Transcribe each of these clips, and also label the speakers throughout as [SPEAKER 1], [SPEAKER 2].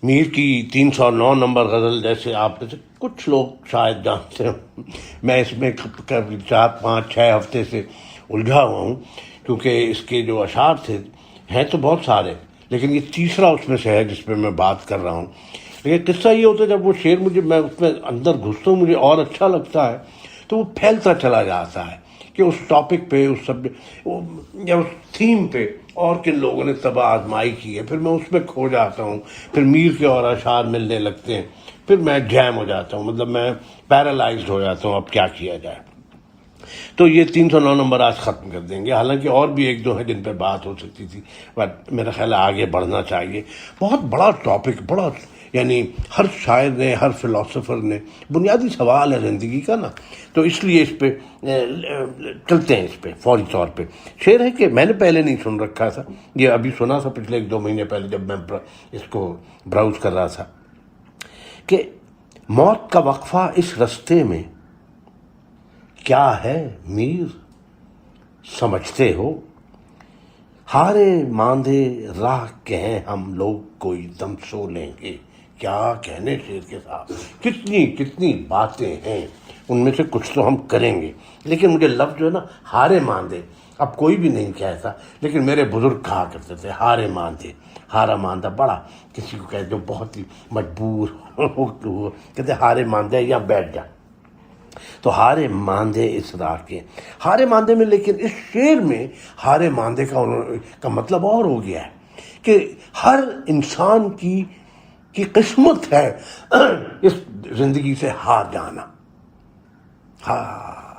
[SPEAKER 1] میر کی 309 نمبر غزل جیسے آپ میں سے کچھ لوگ شاید جانتے ہیں، میں اس میں 4-5-6 ہفتے سے الجھا ہوا ہوں، کیونکہ اس کے جو اشعار تھے ہیں تو بہت سارے، لیکن یہ تیسرا اس میں سے ہے جس پہ میں بات کر رہا ہوں۔ لیکن قصہ یہ ہوتا ہے جب وہ شعر میں اس میں اندر گھستا ہوں، مجھے اور اچھا لگتا ہے تو وہ پھیلتا چلا جاتا ہے کہ اس ٹاپک پہ، اس سب یا اس تھیم پہ اور کن لوگوں نے طبع آزمائی کی ہے، پھر میں اس میں کھو جاتا ہوں، پھر میر کے اور اشعار ملنے لگتے ہیں، پھر میں جیم ہو جاتا ہوں، مطلب میں پیرالائزڈ ہو جاتا ہوں، اب کیا کیا جائے۔ تو یہ 309 نمبر آج ختم کر دیں گے، حالانکہ اور بھی ایک دو ہیں جن پہ بات ہو سکتی تھی، بٹ میرا خیال ہے آگے بڑھنا چاہیے۔ بہت بڑا ٹاپک، بڑا یعنی ہر شاعر نے، ہر فلاسفر نے، بنیادی سوال ہے زندگی کا نا، تو اس لیے اس پہ چلتے ہیں، اس پہ فوری طور پہ۔ شعر ہے کہ میں نے پہلے نہیں سن رکھا تھا، یہ ابھی سنا تھا پچھلے 1-2 مہینے پہلے جب میں اس کو براؤز کر رہا تھا، کہ موت کا وقفہ اس رستے میں کیا ہے میر سمجھتے ہو، ہارے ماندے راہ کہیں ہم لوگ کوئی دم سو لیں گے۔ کیا کہنے شعر کے ساتھ، کتنی باتیں ہیں، ان میں سے کچھ تو ہم کریں گے، لیکن مجھے لفظ جو ہے نا ہارے ماندے، اب کوئی بھی نہیں کہتا، لیکن میرے بزرگ کہا کرتے تھے ہارے ماندے، ہارا ماندہ بڑا کسی کو کہتے جو بہت ہی مجبور ہو کہتے ہارے ماندے یا بیٹھ جا، تو ہارے ماندے اس راہ کے، ہارے ماندے میں، لیکن اس شعر میں ہارے ماندے کا مطلب اور ہو گیا ہے کہ ہر انسان کی قسمت ہے اس زندگی سے ہار جانا، ہاں،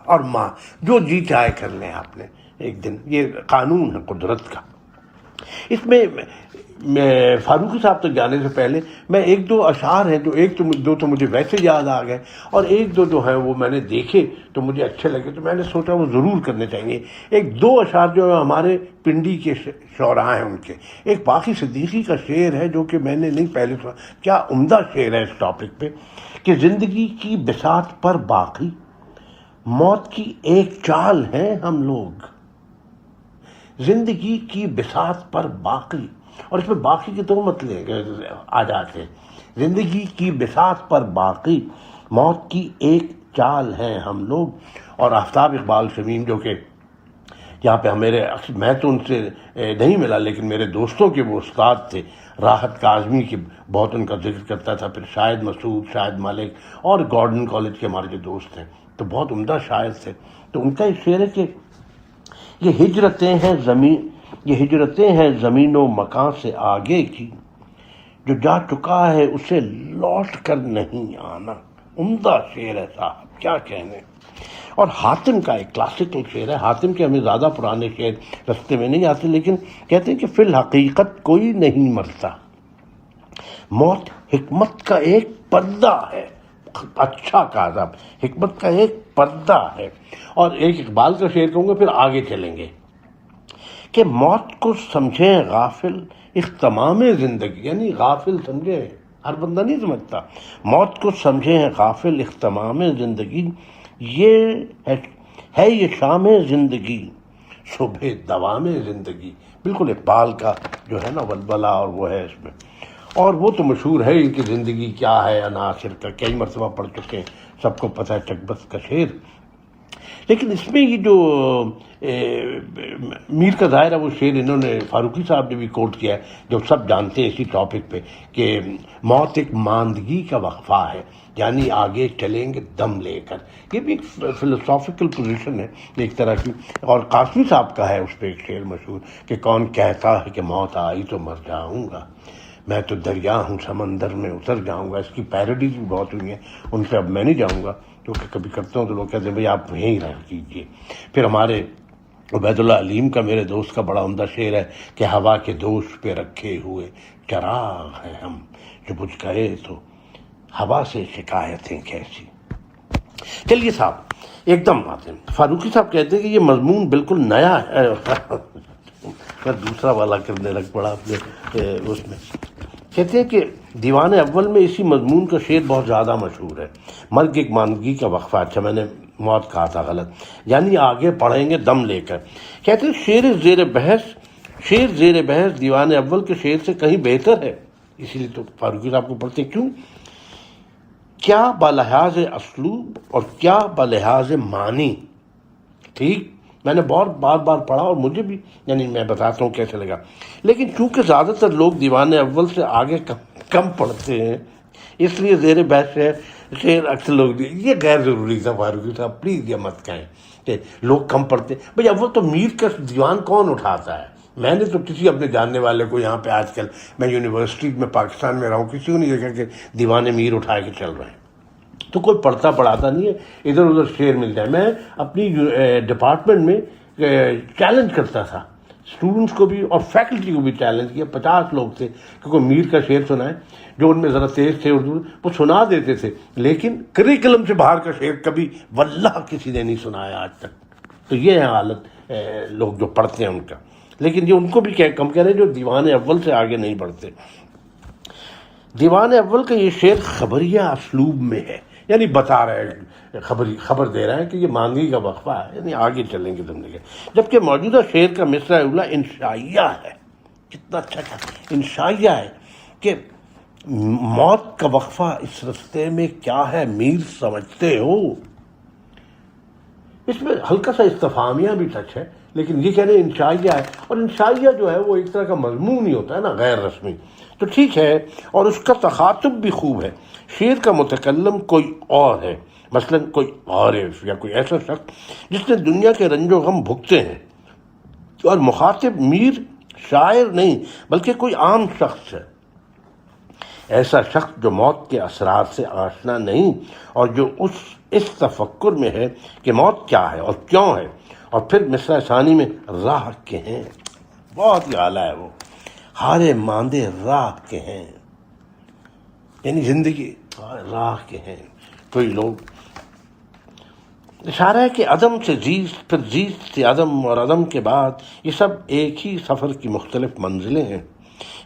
[SPEAKER 1] اور ماں جو جی چاہے کر لیں آپ نے ایک دن، یہ قانون ہے قدرت کا۔ اس میں فاروقی صاحب تک جانے سے پہلے میں 1-2 اشعار ہیں جو دو تو مجھے ویسے یاد آ گئے، اور 1-2 جو ہیں وہ میں نے دیکھے تو مجھے اچھے لگے، تو میں نے سوچا وہ ضرور کرنے چاہیے۔ 1-2 اشعار جو ہیں ہمارے پنڈی کے شعراء ہیں ان کے، ایک باقی صدیقی کا شعر ہے جو کہ میں نے نہیں پہلے سنا، کیا عمدہ شعر ہے اس ٹاپک پہ، کہ زندگی کی بساط پر باقی موت کی ایک چال ہیں ہم لوگ، زندگی کی بساط پر باقی، اور اس میں باقی کے 2 مطلب آ جاتے ہیں، زندگی کی بساط پر باقی موت کی ایک چال ہیں ہم لوگ۔ اور آفتاب اقبال شمیم جو کہ یہاں پہ میں تو ان سے نہیں ملا، لیکن میرے دوستوں کے وہ استاد تھے، راحت کاظمی کی بہت ان کا ذکر کرتا تھا، پھر شاہد مسعود، شاہد ملک، اور گارڈن کالج کے ہمارے جو دوست ہیں تو بہت عمدہ شاعر تھے، تو ان کا ایک شعر ہے کہ یہ ہجرتیں ہیں زمین و مکان سے آگے کی، جو جا چکا ہے اسے لوٹ کر نہیں آنا۔ عمدہ شعر ہے صاحب، کیا کہنے۔ اور حاتم کا ایک کلاسیکل شعر ہے، حاتم کے ہمیں زیادہ پرانے شعر رستے میں نہیں آتے، لیکن کہتے ہیں کہ فی الحقیقت کوئی نہیں مرتا، موت حکمت کا ایک پردہ ہے۔ اچھا کہا صاحب، حکمت کا ایک پردہ ہے۔ اور ایک اقبال کا شعر کہوں گا، پھر آگے چلیں گے، کہ موت کو سمجھیں غافل اختمام زندگی، یعنی غافل سمجھیں، ہر بندہ نہیں سمجھتا، موت کو سمجھیں غافل اختمام زندگی، یہ ہے یہ شام زندگی صبح دوام زندگی۔ بالکل اقبال کا جو ہے نا ولولہ، اور وہ ہے اس میں، اور وہ تو مشہور ہے ان کی زندگی کیا ہے عناصر کا، کئی مرتبہ پڑھ چکے ہیں، سب کو پتہ ہے چکبس کا شعر۔ لیکن اس میں یہ جو میر کا ظاہر ہے وہ شعر انہوں نے فاروقی صاحب نے بھی کوٹ کیا ہے، جو سب جانتے ہیں اسی ٹاپک پہ، کہ موت ایک ماندگی کا وقفہ ہے، یعنی آگے چلیں گے دم لے کر۔ یہ بھی ایک فلسافیکل پوزیشن ہے ایک طرح کی۔ اور قاسمی صاحب کا ہے اس پہ ایک شعر مشہور، کہ کون کہتا ہے کہ موت آئی تو مر جاؤں گا، میں تو دریا ہوں سمندر میں اتر جاؤں گا۔ اس کی پیروڈیز بھی بہت ہوئی ہیں، ان پہ اب میں نہیں جاؤں گا، کیونکہ کبھی کرتا ہوں تو لوگ کہتے ہیں بھائی آپ یہیں رہ کیجیے۔ پھر ہمارے عبید اللہ علیم کا، میرے دوست کا بڑا عمدہ شعر ہے، کہ ہوا کے دوش پہ رکھے ہوئے چراغ ہیں ہم، جو بجھ گئے تو ہوا سے شکایتیں کیسی۔ چلیے صاحب ایک دم آتے ہیں، فاروقی صاحب کہتے ہیں کہ یہ مضمون بالکل نیا ہے۔ میں دوسرا والا کرنے لگ پڑا اپنے اس میں، کہتے ہیں کہ دیوان اول میں اسی مضمون کا شعر بہت زیادہ مشہور ہے، مرگ ایک ماندگی کا وقفہ۔ اچھا میں نے موت کہا تھا غلط، یعنی آگے پڑھیں گے دم لے کر۔ کہتے ہیں شعر زیر بحث دیوان اول کے شعر سے کہیں بہتر ہے، اسی لیے تو فاروقی صاحب کو پڑھتے کیوں؟ کیا بلحاظ اسلوب اور کیا بلحاظ معنی. ٹھیک، میں نے بہت بار بار پڑھا اور مجھے بھی یعنی میں بتاتا ہوں کیسے لگا، لیکن چونکہ زیادہ تر لوگ دیوان اول سے آگے کم پڑھتے ہیں، اس لیے زیر بحث ہے شعر اکثر لوگ یہ غیر ضروری تھا. فاروقی صاحب پلیز یہ مت کہیں کہ لوگ کم پڑھتے. بھئی اول تو میر کا دیوان کون اٹھاتا ہے؟ میں نے تو کسی اپنے جاننے والے کو یہاں پہ آج کل، میں یونیورسٹی میں پاکستان میں رہا ہوں، کسی کو نہیں دیکھا کہ دیوان میر اٹھا کے چل رہے ہیں. تو کوئی پڑھتا پڑھاتا نہیں ہے، ادھر ادھر شعر مل جائے. میں اپنی ڈپارٹمنٹ میں چیلنج کرتا تھا اسٹوڈنٹس کو بھی اور فیکلٹی کو بھی چیلنج کیا. 50 لوگ تھے کہ کوئی میر کا شعر سنائے. جو ان میں ذرا تیز تھے اردو وہ سنا دیتے تھے، لیکن کریکلم سے باہر کا شعر کبھی واللہ کسی نے نہیں سنایا آج تک. تو یہ ہے حالت لوگ جو پڑھتے ہیں ان کا. لیکن یہ ان کو بھی کم کہہ رہے ہیں جو دیوان اول سے آگے نہیں بڑھتے. دیوان اول کا یہ شعر خبریہ اسلوب میں ہے، یعنی بتا رہا ہے، خبر دے رہا ہے کہ یہ مانگی کا وقفہ ہے، یعنی آگے چلیں گے زندگی. جبکہ موجودہ شعر کا مصرع اولا انشائیہ ہے. کتنا اچھا انشائیہ ہے کہ موت کا وقفہ اس رستے میں کیا ہے میر سمجھتے ہو. اس میں ہلکا سا استفہامیہ بھی ٹچ ہے، لیکن یہ کہہ رہے ہیں انشائیہ ہے. اور انشائیہ جو ہے وہ ایک طرح کا مضمون ہی ہوتا ہے نا، غیر رسمی. تو ٹھیک ہے، اور اس کا تخاطب بھی خوب ہے. شعر کا متکلم کوئی اور ہے، مثلا کوئی عارف یا کوئی ایسا شخص جس نے دنیا کے رنج و غم بھگتے ہیں، اور مخاطب میر شاعر نہیں بلکہ کوئی عام شخص ہے. ایسا شخص جو موت کے اثرات سے آشنا نہیں اور جو اس تفکر میں ہے کہ موت کیا ہے اور کیوں ہے. اور پھر مصرع ثانی میں راہ کے ہیں، بہت ہی اعلیٰ ہے وہ، ہارے ماندے راہ کے ہیں، یعنی زندگی راہ کے ہیں. کوئی لوگ اشارہ ہے کہ عدم سے زیست، پھر زیست سے عدم، اور عدم کے بعد یہ سب ایک ہی سفر کی مختلف منزلیں ہیں.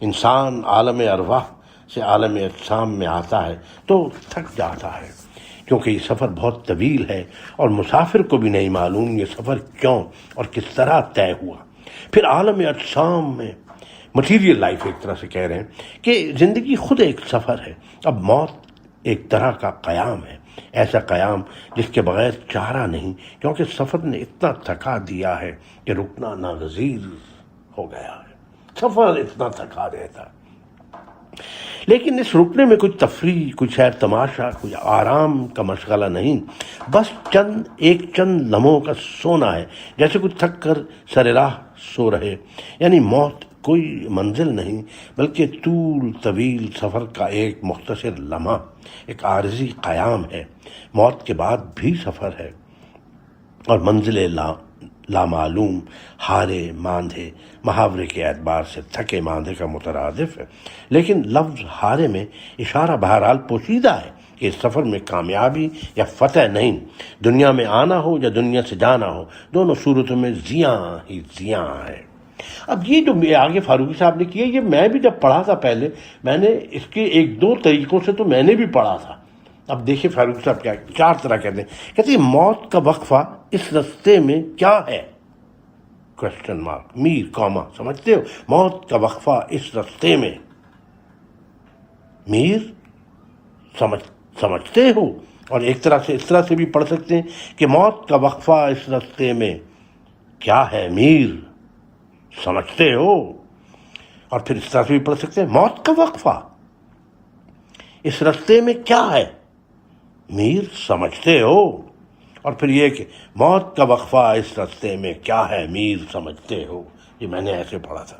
[SPEAKER 1] انسان عالم ارواح سے عالم اجسام میں آتا ہے تو تھک جاتا ہے، کیونکہ یہ سفر بہت طویل ہے اور مسافر کو بھی نہیں معلوم یہ سفر کیوں اور کس طرح طے ہوا. پھر عالم اجسام میں مٹیریل لائف ایک طرح سے کہہ رہے ہیں کہ زندگی خود ایک سفر ہے. اب موت ایک طرح کا قیام ہے، ایسا قیام جس کے بغیر چارہ نہیں، کیونکہ سفر نے اتنا تھکا دیا ہے کہ رکنا ناگزیر ہو گیا ہے. سفر اتنا تھکا دیتا. لیکن اس رکنے میں کوئی تفریح، کوئی سیر تماشا، کوئی آرام کا مشغلہ نہیں، بس چند لمحوں کا سونا ہے، جیسے کوئی تھک کر سر راہ سو رہے. یعنی موت کوئی منزل نہیں بلکہ طول طویل سفر کا ایک مختصر لمحہ، ایک عارضی قیام ہے. موت کے بعد بھی سفر ہے اور منزل لامعلوم، ہارے ماندھے محاورے کے اعتبار سے تھکے ماندھے کا مترادف ہے. لیکن لفظ ہارے میں اشارہ بہرحال پوشیدہ ہے کہ اس سفر میں کامیابی یا فتح نہیں، دنیا میں آنا ہو یا دنیا سے جانا ہو، دونوں صورتوں میں زیاں ہی زیاں ہے. اب یہ جو آگے فاروقی صاحب نے کیا، یہ میں بھی جب پڑھا تھا پہلے، میں نے اس کے 1-2 طریقوں سے تو میں نے بھی پڑھا تھا. اب دیکھیں فاروقی صاحب کیا 4 طرح کہتے ہیں. کہتے ہیں موت کا وقفہ اس رستے میں کیا ہے؟ کوشچن مارک، میر کاما. سمجھتے ہو؟ موت کا وقفہ اس رستے میں، میر سمجھتے ہو. اور ایک طرح سے اس طرح سے بھی پڑھ سکتے ہیں کہ موت کا وقفہ اس رستے میں کیا ہے میر سمجھتے ہو. اور پھر اس طرح سے بھی پڑھ سکتے ہیں موت کا وقفہ اس رستے میں کیا ہے میر سمجھتے ہو. اور پھر یہ کہ موت کا وقفہ اس رستے میں کیا ہے میر سمجھتے ہو. یہ میں نے ایسے پڑھا تھا.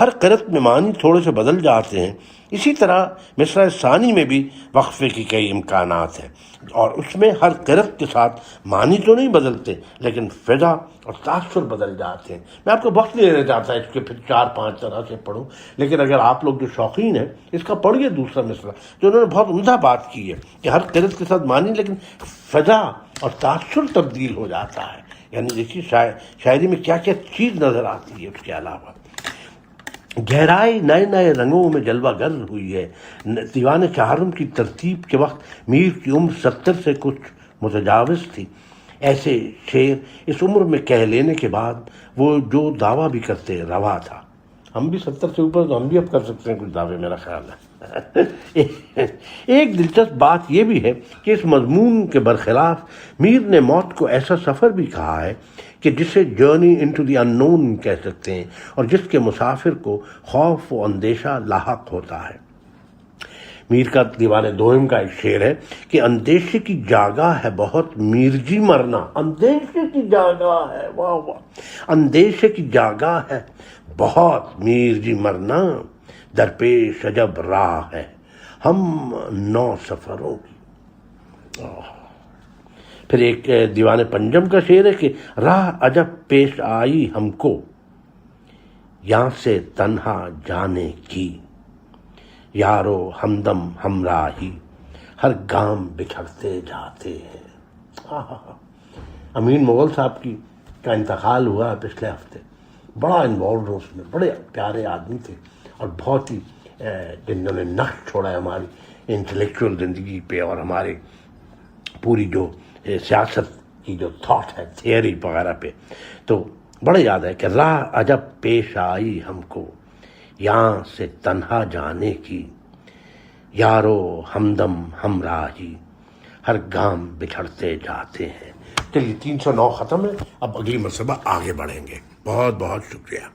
[SPEAKER 1] ہر قرت میں معنی تھوڑے سے بدل جاتے ہیں. اسی طرح مصرع ثانی میں بھی وقفے کی کئی امکانات ہیں، اور اس میں ہر قرت کے ساتھ معنی تو نہیں بدلتے لیکن فضا اور تاثر بدل جاتے ہیں. میں آپ کو وقت نہیں دینا چاہتا اس کے پھر 4-5 طرح سے پڑھوں، لیکن اگر آپ لوگ جو شوقین ہیں اس کا پڑھیے دوسرا مصرع، جو انہوں نے بہت عمدہ بات کی ہے کہ ہر قرت کے ساتھ معنی لیکن فضا اور تاثر تبدیل ہو جاتا ہے. یعنی دیکھیے شاعری میں کیا کیا چیز نظر آتی ہے. اس کے علاوہ گہرائی نئے نئے رنگوں میں جلوہ گر ہوئی ہے. دیوان چہارم کی ترتیب کے وقت میر کی عمر 70 سے کچھ متجاوز تھی. ایسے شعر اس عمر میں کہہ لینے کے بعد وہ جو دعویٰ بھی کرتے روا تھا. ہم بھی 70 سے اوپر تو ہم بھی اب کر سکتے ہیں کچھ دعوے، میرا خیال ہے۔ ایک دلچسپ بات یہ بھی ہے کہ اس مضمون کے برخلاف میر نے موت کو ایسا سفر بھی کہا ہے کہ جسے جرنی انٹو دی ان نون کہہ سکتے ہیں، اور جس کے مسافر کو خوف و اندیشہ لاحق ہوتا ہے۔ میر کا دیوان دوئم کا ایک شعر ہے کہ اندیشے کی جاگہ ہے بہت میر جی مرنا، اندیشے کی جاگہ ہے، واہ واہ، اندیشے کی جاگہ ہے بہت میر جی مرنا، درپیش عجب راہ ہے ہم 9 سفروں کی۔ پھر ایک دیوان پنجم کا شعر ہے کہ راہ عجب پیش آئی ہم کو یہاں سے تنہا جانے کی، یارو ہمدم ہمراہی ہر گام بچھڑتے جاتے ہیں۔ امین مغل صاحب کا انتقال ہوا پچھلے ہفتے، بڑا انوالوڈ ہوں اس میں، بڑے پیارے آدمی تھے اور بہت ہی جنہوں نے نقش چھوڑا ہے ہماری انٹلیکچوئل زندگی پہ اور ہمارے پوری جو سیاست کی جو تھاٹ ہے، تھیوری وغیرہ پہ۔ تو بڑا یاد ہے کہ راہ عجب پیش آئی ہم کو یہاں سے تنہا جانے کی، یارو ہمدم ہمراہی ہر گام بچھڑتے جاتے ہیں۔ چلیے 309 ختم ہے، اب اگلی مرتبہ آگے بڑھیں گے۔ بہت بہت شکریہ۔